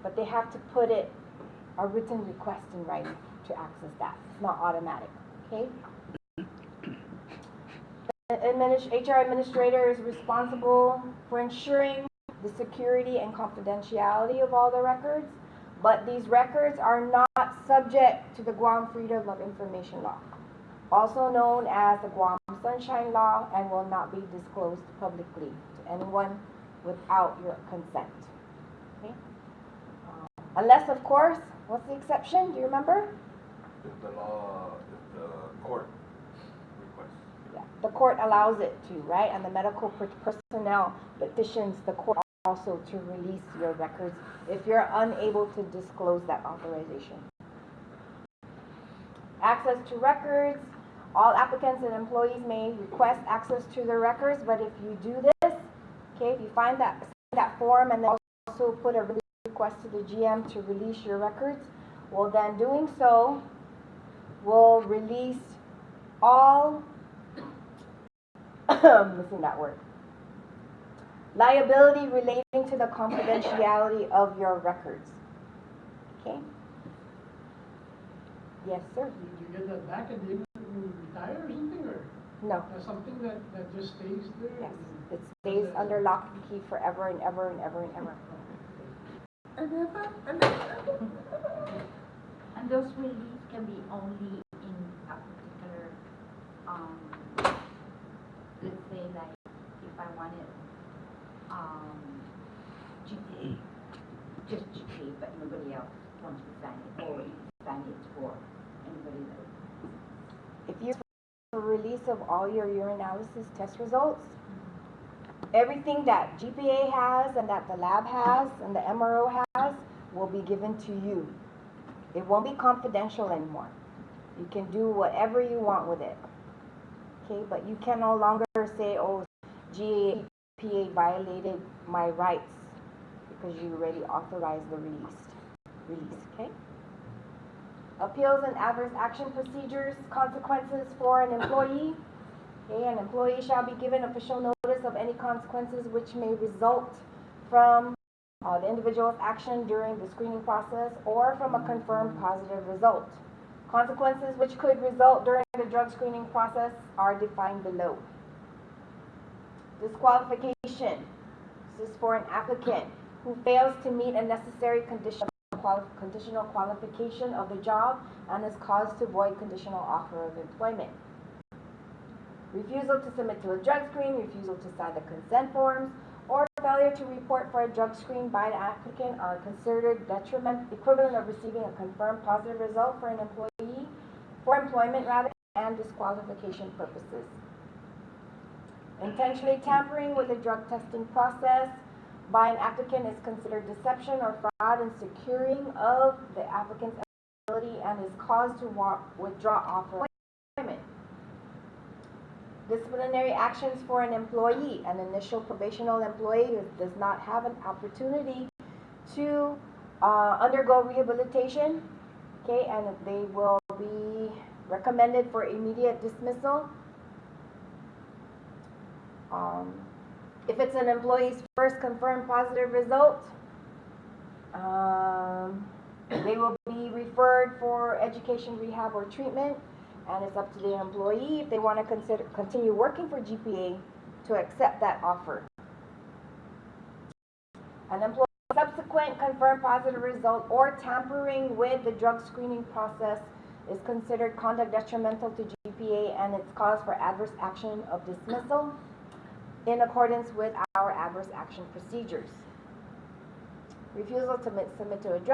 but they have to put it, a written request in writing to access that. It's not automatic, okay? The HR administrator is responsible for ensuring the security and confidentiality of all the records, but these records are not subject to the Guam Freedom of Information Law, also known as the Guam Sunshine Law, and will not be disclosed publicly to anyone without your consent. Okay? Unless, of course, what's the exception? Do you remember? If the court requests. Yeah, the court allows it to, right? And the medical personnel petitions the court also to release your records if you're unable to disclose that authorization. Access to records. All applicants and employees may request access to their records, but if you do this, okay, if you find that form and then also put a request to the GM to release your records, well, then doing so will release all missing that word, liability relating to the confidentiality of your records. Okay? Yes, sir. Do you get that back at the end when you retire or something, or no? that's something that just stays there? Yes, it stays under lock and key forever and ever and ever and ever. And those release can be only in a particular, let's say, like, if I wanted, GPA, just GPA, but nobody else wants to sign it, or you sign it for anybody else. If you for release of all your urinalysis test results, everything that GPA has and that the lab has and the MRO has will be given to you. It won't be confidential anymore. You can do whatever you want with it. Okay, but you can no longer say, oh, GPA violated my rights because you already authorized the release, okay? Appeals and adverse action procedures, consequences for an employee. Okay, an employee shall be given official notice of any consequences which may result from the individual's action during the screening process or from a confirmed positive result. Consequences which could result during the drug screening process are defined below. Disqualification. This is for an applicant who fails to meet a necessary conditional qualification of the job and is caused to void conditional offer of employment. Refusal to submit to a drug screen, refusal to sign the consent forms, or failure to report for a drug screen by the applicant are considered equivalent of receiving a confirmed positive result for an employee, for employment rather, and disqualification purposes. Intentionally tampering with the drug testing process by an applicant is considered deception or fraud in securing of the applicant's eligibility and is caused to withdraw offer of employment. Disciplinary actions for an employee. An initial probational employee does not have an opportunity to undergo rehabilitation, okay, and they will be recommended for immediate dismissal. If it's an employee's first confirmed positive result, they will be referred for education, rehab, or treatment, and it's up to the employee if they want to continue working for GPA to accept that offer. An employee's subsequent confirmed positive result or tampering with the drug screening process is considered conduct detrimental to GPA, and it's cause for adverse action of dismissal in accordance with our adverse action procedures. Refusal to submit to a drug